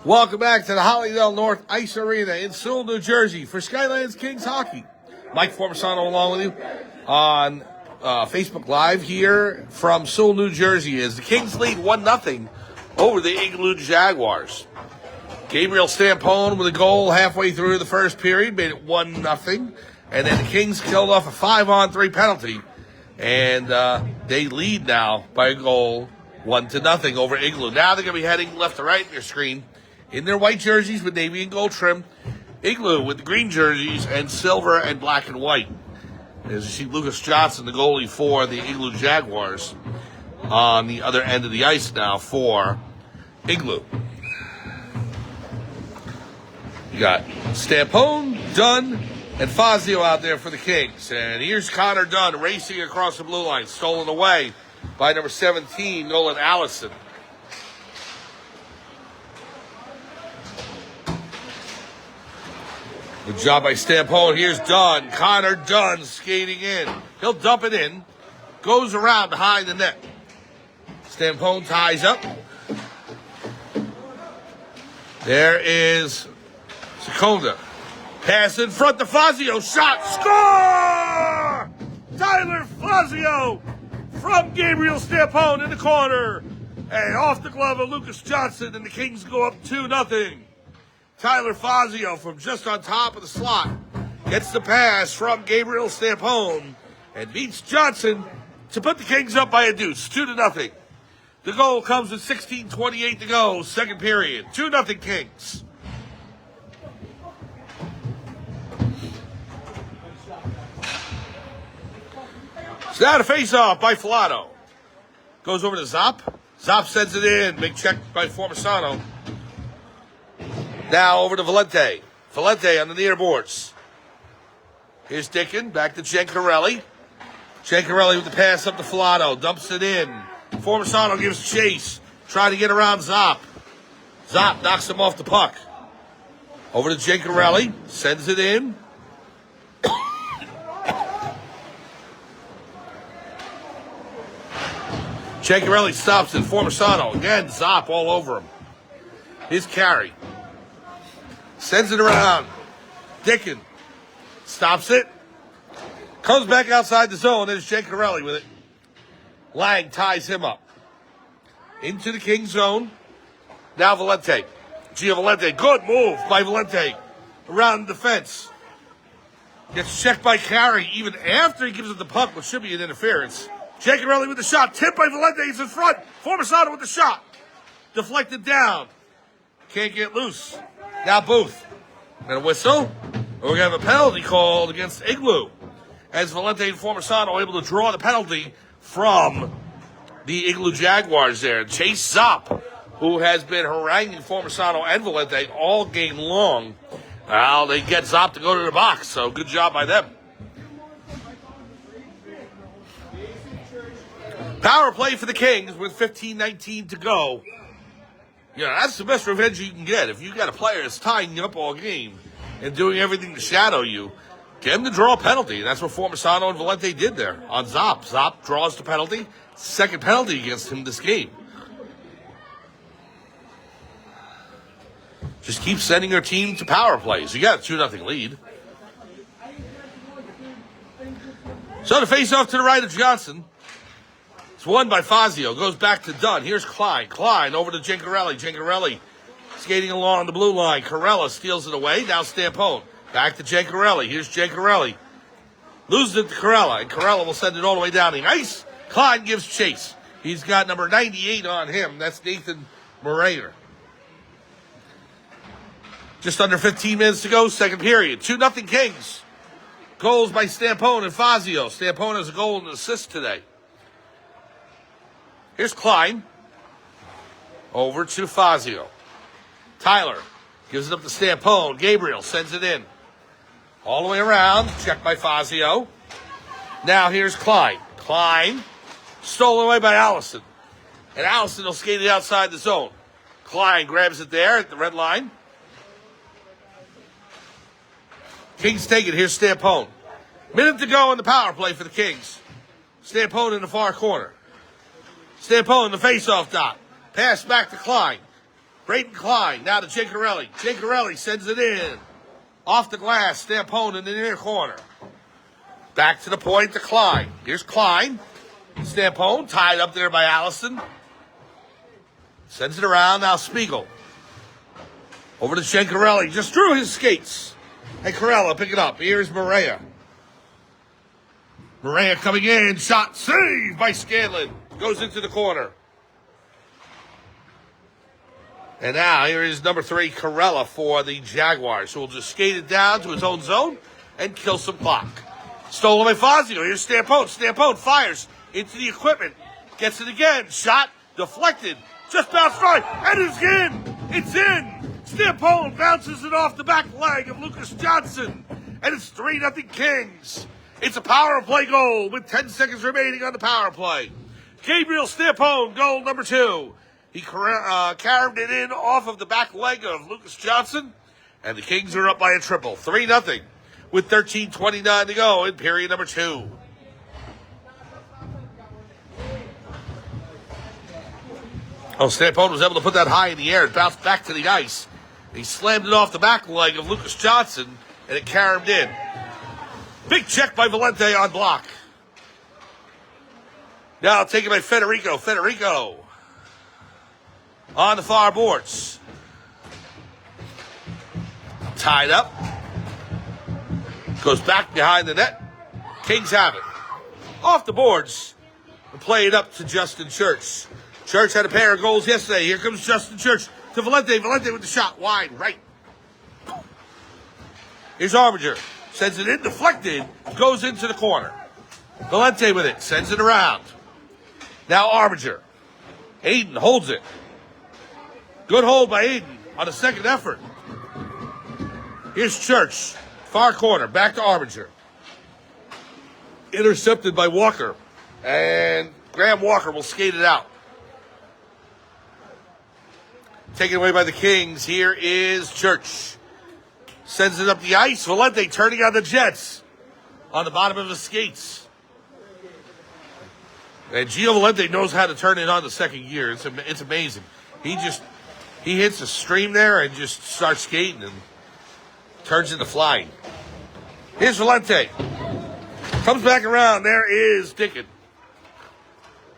Welcome back to the Hollydell North Ice Arena in Sewell, New Jersey for Skylands Kings Hockey. Mike Formisano along with you on Facebook Live here from Sewell, New Jersey as the Kings lead 1-0 over the Igloo Jaguars. Gabriel Stampone with a goal halfway through the first period made it 1-0, and then the Kings killed off a 5-on-3 penalty, and they lead now by a goal 1-0 over Igloo. Now they're going to be heading left to right in your screen in their white jerseys with navy and gold trim. Igloo with the green jerseys and silver and black and white. As you see Lucas Johnson, the goalie for the Igloo Jaguars, on the other end of the ice now for Igloo. You got Stampone, Dunn, and Fazio out there for the Kings. And here's Connor Dunn racing across the blue line, stolen away by number 17, Nolan Allison. Good job by Stampone. Here's Dunn. Connor Dunn skating in. He'll dump it in. Goes around behind the net. Stampone ties up. There is Seconda. Pass in front to Fazio. Shot. Score! Tyler Fazio from Gabriel Stampone in the corner. And off the glove of Lucas Johnson, and the Kings go up 2-0. Tyler Fazio from just on top of the slot gets the pass from Gabriel Stampone and beats Johnson to put the Kings up by a deuce, 2-0. The goal comes with 16:28 to go, second period, 2-0 Kings. So now to face off by Filato. Goes over to Zop. Zop sends it in. Big check by Formisano. Now over to Valente. Valente on the near boards. Here's Dickin. Back to Giancarelli. Giancarelli with the pass up to Filato. Dumps it in. Formisano gives chase. Trying to get around Zop. Zop knocks him off the puck. Over to Giancarelli. Sends it in. Giancarelli stops it. Formisano. Again, Zop all over him. His carry. Sends it around. Dickin stops it. Comes back outside the zone. There's Giancarelli with it. Lang ties him up. Into the King zone. Now Valente. Valente. Good move by Valente. Around the defense. Gets checked by Carey even after he gives it the puck, which should be an interference. Giancarelli with the shot. Tipped by Valente. He's in front. Formisano with the shot. Deflected down. Can't get loose. Now Booth. And a whistle. We're going to have a penalty called against Igloo. As Valente and Formisano are able to draw the penalty from the Igloo Jaguars there. Chase Zop, who has been haranguing Formisano and Valente all game long. Well, they get Zop to go to the box, so good job by them. Power play for the Kings with 15:19 to go. Yeah, that's the best revenge you can get. If you got a player that's tying you up all game and doing everything to shadow you, get him to draw a penalty. And that's what Formisano and Valente did there on Zop. Zop draws the penalty. Second penalty against him this game. Just keep sending your team to power plays. You got a 2-0 lead. So to face off to the right of Johnson. It's won by Fazio. Goes back to Dunn. Here's Klein. Klein over to Giancarelli. Giancarelli skating along the blue line. Carella steals it away. Now Stampone. Back to Giancarelli. Here's Giancarelli. Loses it to Carella. And Carella will send it all the way down the ice. Klein gives chase. He's got number 98 on him. That's Nathan Morader. Just under 15 minutes to go. Second period. 2-0 Kings. Goals by Stampone and Fazio. Stampone has a goal and an assist today. Here's Klein. Over to Fazio. Tyler gives it up to Stampone. Gabriel sends it in. All the way around. Checked by Fazio. Now here's Klein. Klein. Stolen away by Allison. And Allison will skate it outside the zone. Klein grabs it there at the red line. Kings take it. Here's Stampone. Minute to go in the power play for the Kings. Stampone in the far corner. Stampone in the face-off dot. Pass back to Klein. Braden Klein, now to Jacarelli. Jacarelli sends it in. Off the glass, Stampone in the near corner. Back to the point to Klein. Here's Klein. Stampone, tied up there by Allison. Sends it around, now Spiegel. Over to Jacarelli, just drew his skates. And Corella, pick it up. Here's Maria. Maria coming in, shot, saved by Scanlon. Goes into the corner. And now here is number 3, Corella for the Jaguars, who will just skate it down to his own zone and kill some clock. Stolen by Fazio. Here's Stampone. Stampone fires into the equipment. Gets it again. Shot, deflected. Just bounced right, and it's in. It's in. Stampone bounces it off the back leg of Lucas Johnson, and it's 3-0 Kings. It's a power play goal with 10 seconds remaining on the power play. Gabriel Stampone, goal number 2. He carried it in off of the back leg of Lucas Johnson, and the Kings are up by a triple, 3-0, with 13:29 to go in period number 2. Oh, Stampone was able to put that high in the air. It bounced back to the ice. He slammed it off the back leg of Lucas Johnson, and it carried in. Big check by Valente on block. Now taken by Federico. Federico on the far boards. Tied up. Goes back behind the net. Kings have it. Off the boards. And play it up to Justin Church. Church had a pair of goals yesterday. Here comes Justin Church to Valente. Valente with the shot. Wide right. Here's Armiger. Sends it in. Deflected. Goes into the corner. Valente with it. Sends it around. Now Armiger. Aiden holds it. Good hold by Aiden on the second effort. Here's Church. Far corner. Back to Armiger. Intercepted by Walker. And Graham Walker will skate it out. Taken away by the Kings. Here is Church. Sends it up the ice. Valente turning on the Jets. On the bottom of his skates. And Gio Valente knows how to turn it on the second gear. It's amazing. He hits a stream there and just starts skating and turns into flying. Here's Valente. Comes back around. There is Dickon.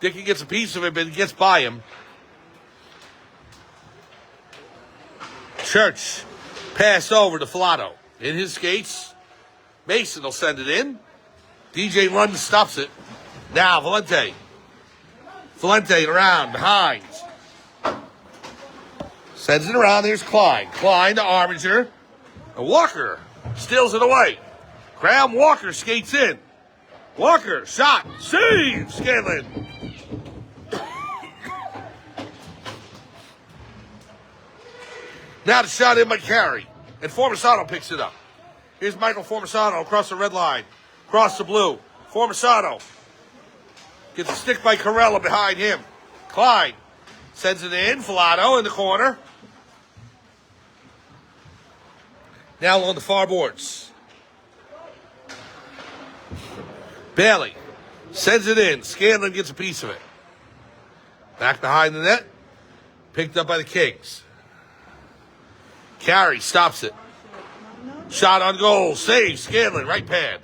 Dickon gets a piece of it, but gets by him. Church passed over to Filato. In his skates. Mason will send it in. DJ Lund stops it. Now Valente. Valente around, behind. Sends it around. There's Klein. Klein to Armiger. And Walker steals it away. Graham Walker skates in. Walker, shot, save, Scanlon. Now the shot in by Carey. And Formisano picks it up. Here's Michael Formisano across the red line. Across the blue. Formisano gets a stick by Corella behind him. Klein sends it in. Filato in the corner. Now on the far boards. Bailey sends it in. Scanlon gets a piece of it. Back behind the net. Picked up by the Kings. Carey stops it. Shot on goal. Save. Scanlon. Right pad.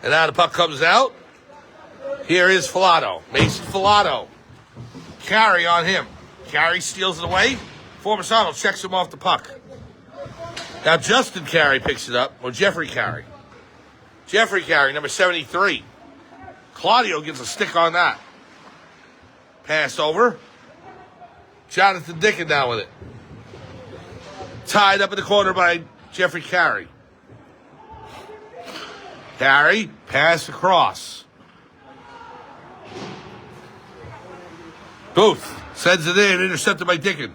And now the puck comes out. Here is Filato. Mason Filato. Carey on him. Carey steals it away. Formisano checks him off the puck. Now Justin Carey picks it up. Or Jeffrey Carey. Jeffrey Carey, number 73. Claudio gets a stick on that. Pass over. Jonathan Dickon now with it. Tied up in the corner by Jeffrey Carey. Carey, pass across. Booth sends it in, intercepted by Dickon.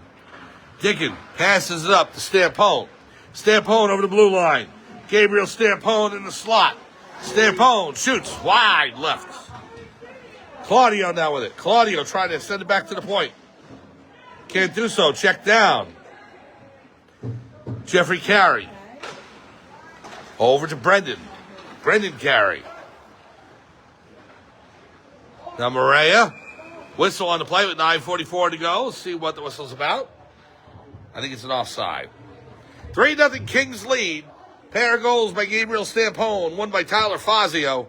Dickon passes it up to Stampone. Stampone over the blue line. Gabriel Stampone in the slot. Stampone shoots wide left. Claudio now with it. Claudio trying to send it back to the point. Can't do so. Check down. Jeffrey Carey. Over to Brendan. Brendan Carey. Now Maria. Whistle on the play with 9:44 to go. Let's see what the whistle's about. I think it's an offside. 3-0 Kings lead. Pair of goals by Gabriel Stampone, one by Tyler Fazio.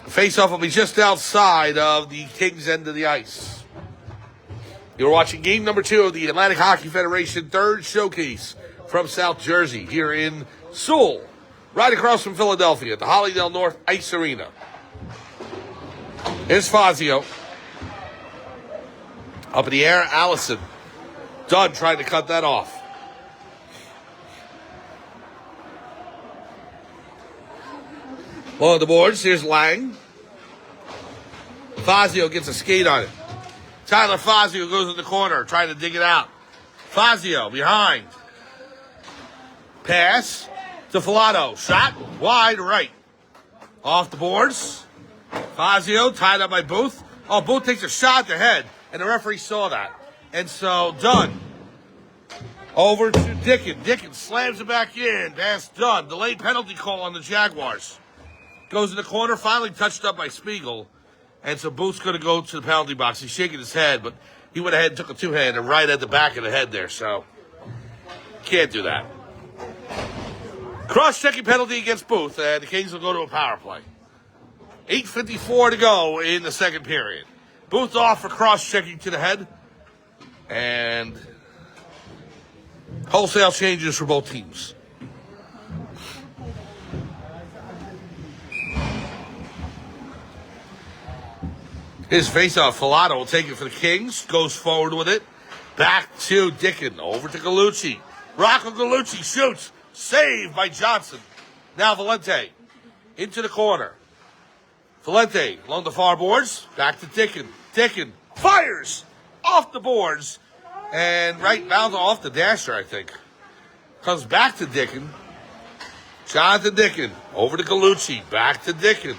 Face-off will be just outside of the Kings' end of the ice. You're watching game number 2 of the Atlantic Hockey Federation third showcase from South Jersey here in Sewell, right across from Philadelphia at the Hollydell North Ice Arena. Here's Fazio. Up in the air, Allison. Dunn trying to cut that off. On the boards, here's Lang. Fazio gets a skate on it. Tyler Fazio goes in the corner, trying to dig it out. Fazio behind. Pass to Filato. Shot wide right. Off the boards. Fazio tied up by Booth. Oh, Booth takes a shot at the head, and the referee saw that. And so Dunn over to Dickin. Dickin slams it back in. Pass Dunn. Delayed penalty call on the Jaguars. Goes in the corner, finally touched up by Spiegel. And so Booth's going to go to the penalty box. He's shaking his head, but he went ahead and took a two-hander right at the back of the head there. So can't do that. Cross-checking penalty against Booth, and the Kings will go to a power play. 8:54 to go in the second period. Booth off for cross-checking to the head. And wholesale changes for both teams. His face-off, Filato will take it for the Kings. Goes forward with it. Back to Dickin. Over to Gallucci. Rocco Gallucci shoots. Saved by Johnson. Now Valente. Into the corner. Valente along the far boards. Back to Dickin. Dickin fires off the boards. And right bounds off the dasher, I think. Comes back to Dickin. Jonathan Dickin. Over to Gallucci. Back to Dickin.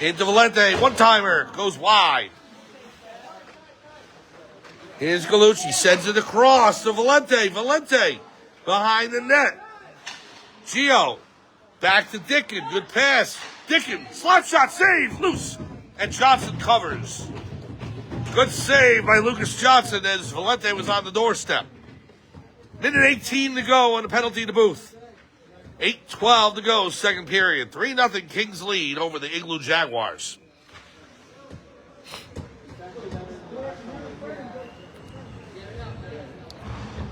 Into Valente, one-timer, goes wide. Here's Gallucci, sends it across to Valente. Valente behind the net. Gio, back to Dickin, good pass. Dickin, slap shot, save, loose. And Johnson covers. Good save by Lucas Johnson as Valente was on the doorstep. Minute 18 to go on the penalty to Booth. 8:12 to go, second period. 3-0 Kings lead over the Igloo Jaguars.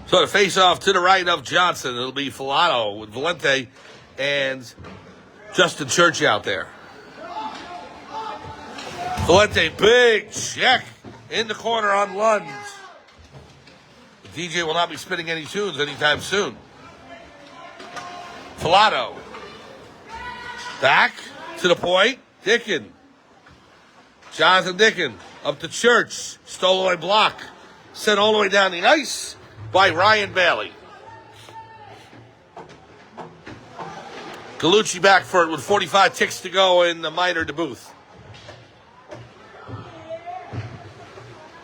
So the face-off to the right of Johnson. It'll be Filato with Valente and Justin Church out there. Valente, big check in the corner on Lund. The DJ will not be spinning any tunes anytime soon. Filato. Back to the point. Dickin. Jonathan Dickin. Up to Church. Stole away block. Sent all the way down the ice by Ryan Bailey. Gallucci back for it with 45 ticks to go in the minor to Booth.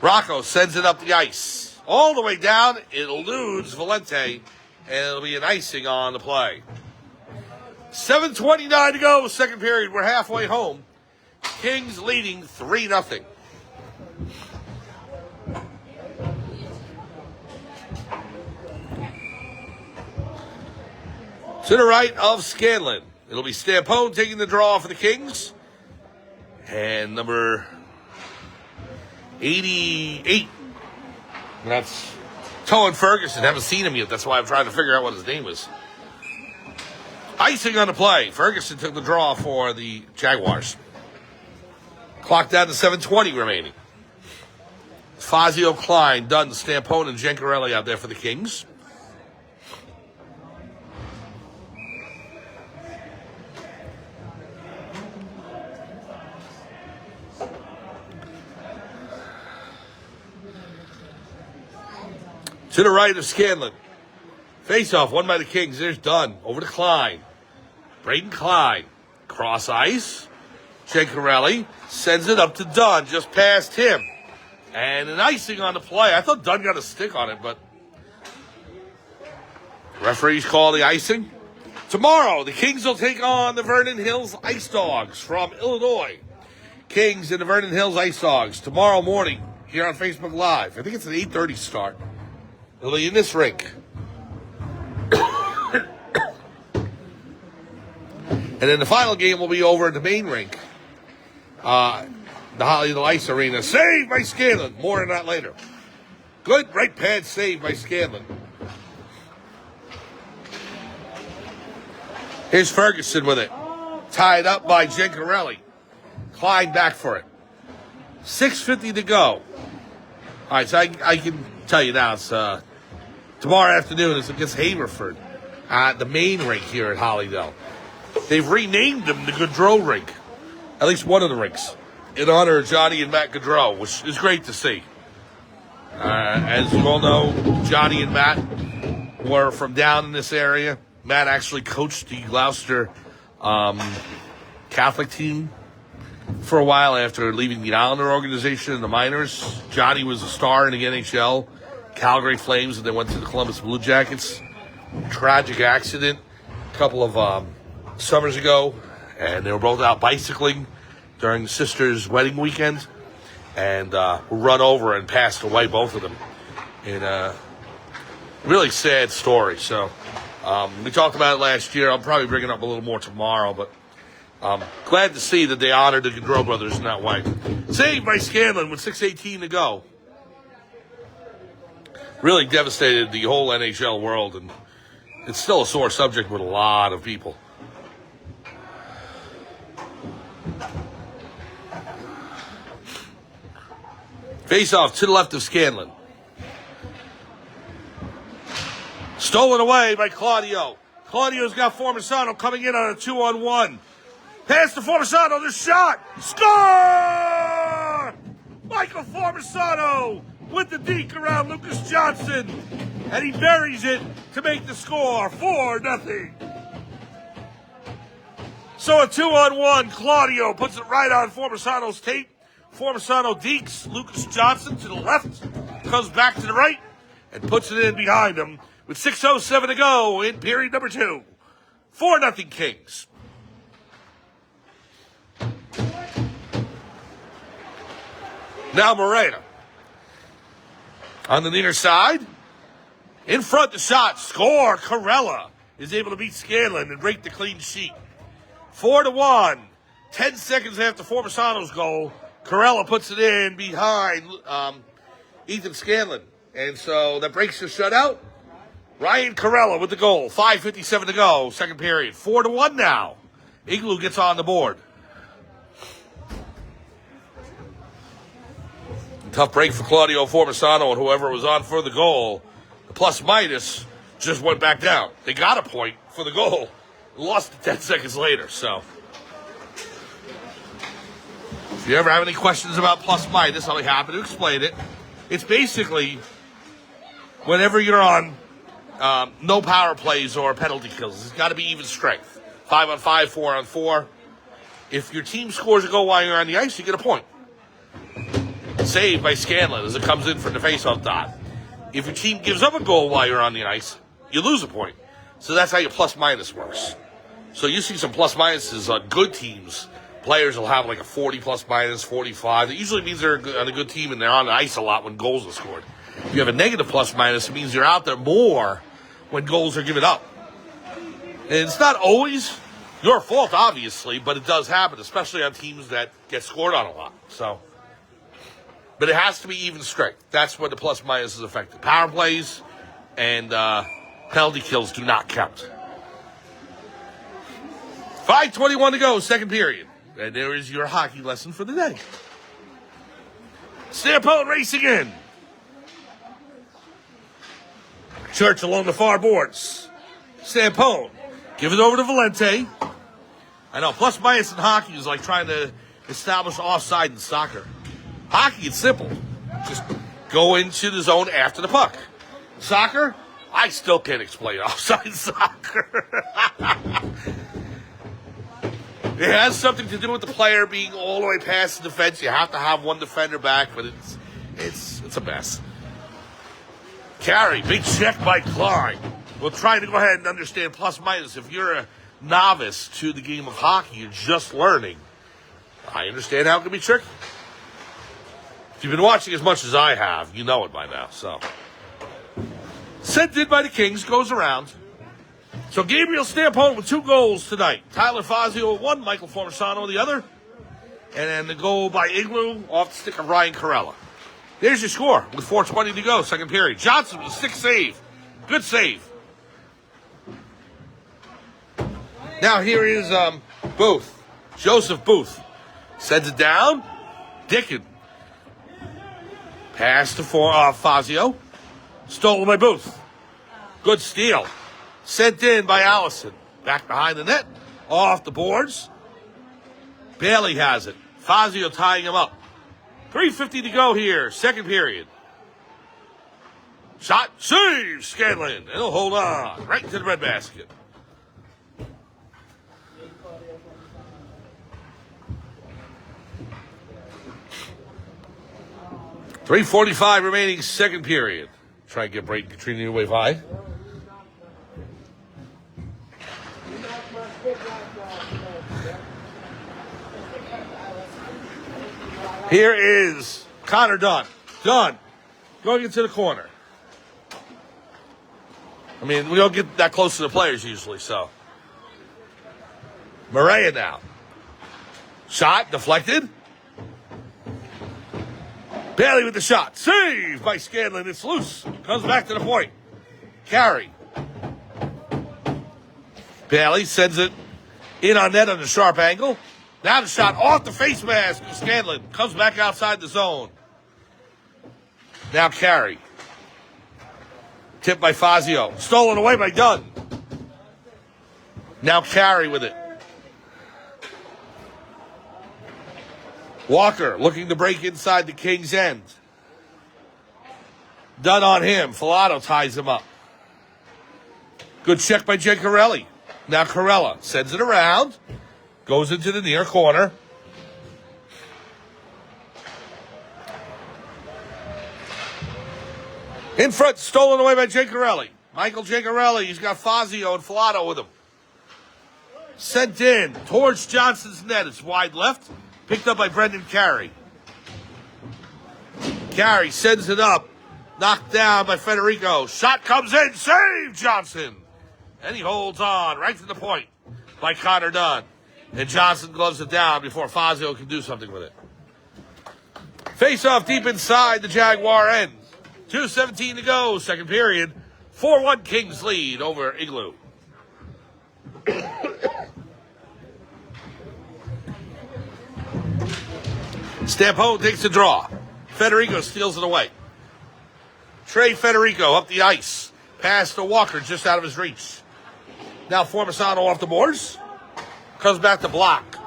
Rocco sends it up the ice. All the way down. It eludes Valente. And it'll be an icing on the play. 7:29 to go, second period. We're halfway home. Kings leading 3-0. To the right of Scanlon. It'll be Stampone taking the draw for the Kings. And number 88. That's Towan Ferguson. Haven't seen him yet. That's why I'm trying to figure out what his name is. Icing on the play. Ferguson took the draw for the Jaguars. Clock down to 7:20 remaining. Fazio, Klein, Dunn, Stampone, and Gencarelli out there for the Kings. To the right of Scanlon. Face-off, won by the Kings. There's Dunn. Over to Klein. Braden Klein. Cross ice. Gencarelli sends it up to Dunn. Just past him. And an icing on the play. I thought Dunn got a stick on it, but referees call the icing. Tomorrow, the Kings will take on the Vernon Hills Ice Dogs from Illinois. Kings and the Vernon Hills Ice Dogs tomorrow morning here on Facebook Live. I think it's an 8:30 start. It'll be in this rink. And then the final game will be over in the main rink. The Hollydell Ice Arena. Saved by Skylands. More on that later. Good right pad save by Skylands. Here's Ferguson with it. Tied up by Gencarelli. Klein back for it. 6:50 to go. All right, so I can tell you now, it's tomorrow afternoon it's against Haverford at the main rink here at Hollydell. They've renamed them the Gaudreau rink, at least one of the rinks, in honor of Johnny and Matt Gaudreau, which is great to see. As you all know, Johnny and Matt were from down in this area. Matt actually coached the Gloucester Catholic team for a while after leaving the Islander organization in the minors. Johnny was a star in the NHL, Calgary Flames, and then went to the Columbus Blue Jackets. Tragic accident a couple of summers ago, and they were both out bicycling during the sister's wedding weekend, and were run over and passed away, both of them, in a really sad story. So we talked about it last year. I'll probably bring it up a little more tomorrow, but glad to see that they honored the Gaudreau brothers in that way. Saved by Scanlon with 6:18 to go. Really devastated the whole NHL world, and it's still a sore subject with a lot of people. Face-off to the left of Scanlon. Stolen away by Claudio. Claudio's got Formisano coming in on a 2-on-1. Pass to Formisano, the shot! Score! Michael Formisano with the deke around Lucas Johnson. And he buries it to make the score 4-0. So a 2-on-1, Claudio puts it right on Formisano's tape. Formisano dekes Lucas Johnson to the left, comes back to the right, and puts it in behind him with 6:07 to go in period number 2. 4-0 Kings. Now Morena. On the near side. In front, the shot. Score. Corella is able to beat Scanlon and break the clean sheet. 4-1. 10 seconds after Formisano's goal, Corella puts it in behind Ethan Scanlon. And so that breaks the shutout. Ryan Corella with the goal. 5:57 to go. Second period. 4-1 now. Igloo gets on the board. Tough break for Claudio Formisano and whoever was on for the goal. The plus-minus just went back down. They got a point for the goal. Lost it 10 seconds later, so. If you ever have any questions about plus-minus, I'll be happy to explain it. It's basically whenever you're on no power plays or penalty kills. It's got to be even strength. 5-on-5, 4-on-4. If your team scores a goal while you're on the ice, you get a point. Saved by Scanlon as it comes in from the faceoff dot. If your team gives up a goal while you're on the ice, you lose a point. So that's how your plus-minus works. So you see some plus-minuses on good teams. Players will have like a 40 plus-minus, 45. That usually means they're on a good team and they're on the ice a lot when goals are scored. If you have a negative plus-minus, it means you're out there more when goals are given up. And it's not always your fault, obviously, but it does happen, especially on teams that get scored on a lot. So, but it has to be even strength. That's when the plus-minus is affected. Power plays and penalty kills do not count. 5:21 to go, second period. And there is your hockey lesson for the day. Stampone racing in. Church along the far boards. Stampone. Give it over to Valente. I know, plus-minus in hockey is like trying to establish offside in soccer. Hockey, it's simple. Just go into the zone after the puck. Soccer, I still can't explain offside in soccer. It has something to do with the player being all the way past the defense. You have to have one defender back, but it's a mess. Carey, big check by Klein. We'll try to go ahead and understand plus-minus. If you're a novice to the game of hockey, you're just learning. I understand how it can be tricky. If you've been watching as much as I have, you know it by now. So, sent in by the Kings, goes around. So Gabriel Stampone with 2 goals tonight. Tyler Fazio with 1, Michael Formisano with the other. And then the goal by Igloo off the stick of Ryan Carella. There's your score with 4:20 to go, second period. Johnson with a 6 save. Good save. Now here is Booth. Joseph Booth. Sends it down. Dickin. Pass to Fazio. Stolen by Booth. Good steal. Sent in by Allison. Back behind the net. Off the boards. Bailey has it. Fazio tying him up. 3:50 to go here. Second period. Shot. Save. Scanlon. And he'll hold on. Right into the red basket. .345 remaining second period. Try and get Brayton Katrina away high. Here is Connor Dunn. Dunn going into the corner. I mean, we don't get that close to the players usually, so. Maria now. Shot deflected. Bailey with the shot. Save by Scanlon. It's loose. Comes back to the point. Carry. Bailey sends it in on net on a sharp angle. Now the shot off the face mask of Scanlon. Comes back outside the zone. Now Carey. Tipped by Fazio. Stolen away by Dunn. Now Carey with it. Walker looking to break inside the Kings' end. Dunn on him. Filato ties him up. Good check by Giancarelli. Now Carella sends it around. Goes into the near corner. In front, stolen away by Giancarelli. Michael Giancarelli, he's got Fazio and Filato with him. Sent in towards Johnson's net. It's wide left. Picked up by Brendan Carey. Carey sends it up. Knocked down by Federico. Shot comes in. Save Johnson. And he holds on right to the point by Connor Dunn. And Johnson gloves it down before Fazio can do something with it. Face off deep inside the Jaguar end. 2:17 to go, second period. 4-1 Kings lead over Igloo. Stampone takes the draw. Federico steals it away. Trey Federico up the ice. Pass to Walker just out of his reach. Now Formisano off the boards. Comes back to block.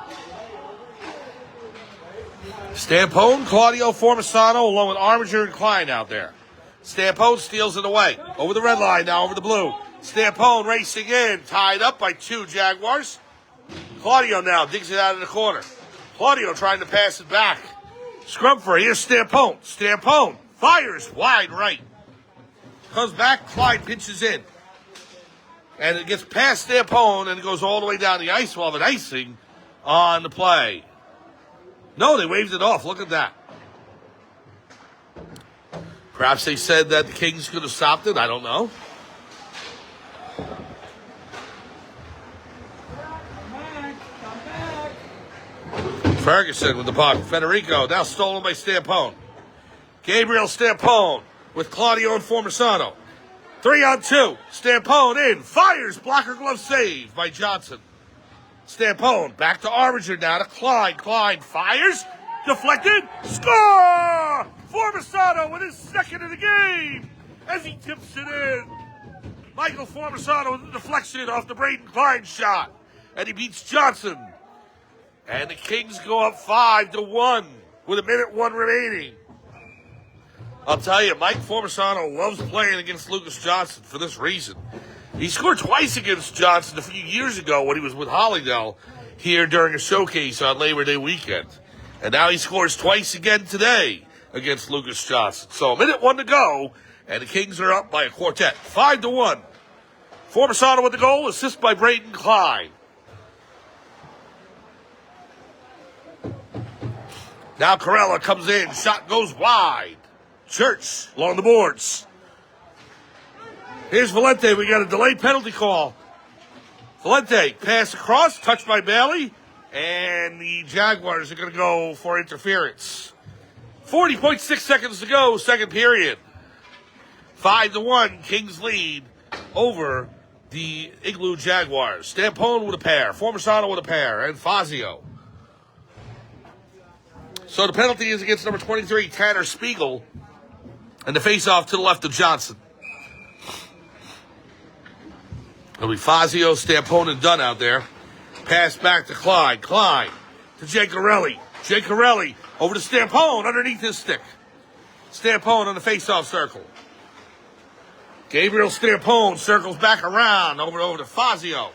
Stampone, Claudio Formisano, along with Armiger and Klein out there. Stampone steals it away. Over the red line, now over the blue. Stampone racing in, tied up by 2 Jaguars. Claudio now digs it out of the corner. Claudio trying to pass it back. Scrum for it. Here's Stampone. Stampone fires wide right. Comes back, Klein pinches in. And it gets past Stampone and it goes all the way down the ice while the icing on the play. No, they waved it off. Look at that. Perhaps they said that the Kings could have stopped it. I don't know. Ferguson with the puck. Federico now stolen by Stampone. Gabriel Stampone with Claudio and Formisano. 3-on-2. Stampone in. Fires. Blocker glove save by Johnson. Stampone back to Armiger now to Klein. Klein fires. Deflected. Score! Formisano with his second of the game as he tips it in. Michael Formisano with a deflection off the Braden Klein shot. And he beats Johnson. And the Kings go up 5-1 with 1:01 remaining. I'll tell you, Mike Formisano loves playing against Lucas Johnson for this reason. He scored twice against Johnson a few years ago when he was with Hollydell here during a showcase on Labor Day weekend. And now he scores twice again today against Lucas Johnson. So 1:01 to go, and the Kings are up by a quartet. 5-1. Formisano with the goal, assist by Braden Klein. Now Corella comes in. Shot goes wide. Church along the boards. Here's Valente. We got a delayed penalty call. Valente, pass across, touched by Bailey, and the Jaguars are going to go for interference. 40.6 seconds to go, second period. 5-1, Kings lead over the Igloo Jaguars. Stampone with a pair, Formersano with a pair, and Fazio. So the penalty is against number 23, Tanner Spiegel, and the face-off to the left of Johnson. It'll be Fazio, Stampone, and Dunn out there. Pass back to Klein. Klein to Jay Corelli. Jay Corelli over to Stampone underneath his stick. Stampone on the face-off circle. Gabriel Stampone circles back around over to Fazio.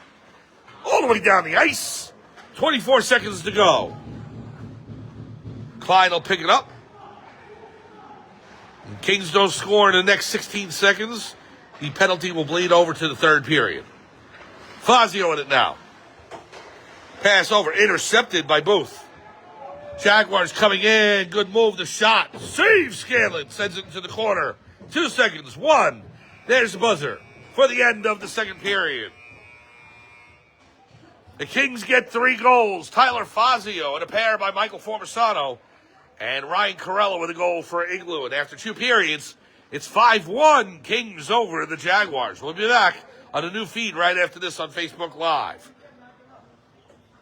All the way down the ice. 24 seconds to go. Klein will pick it up. And Kings don't score in the next 16 seconds. The penalty will bleed over to the third period. Fazio in it now. Pass over, intercepted by Booth. Jaguars coming in, good move, the shot. Save Skylands, sends it into the corner. 2 seconds, 1. There's the buzzer for the end of the second period. The Kings get 3 goals. Tyler Fazio and a pair by Michael Formersano. And Ryan Corella with a goal for Igloo. And after 2 periods, it's 5-1 Kings over the Jaguars. We'll be back on a new feed right after this on Facebook Live.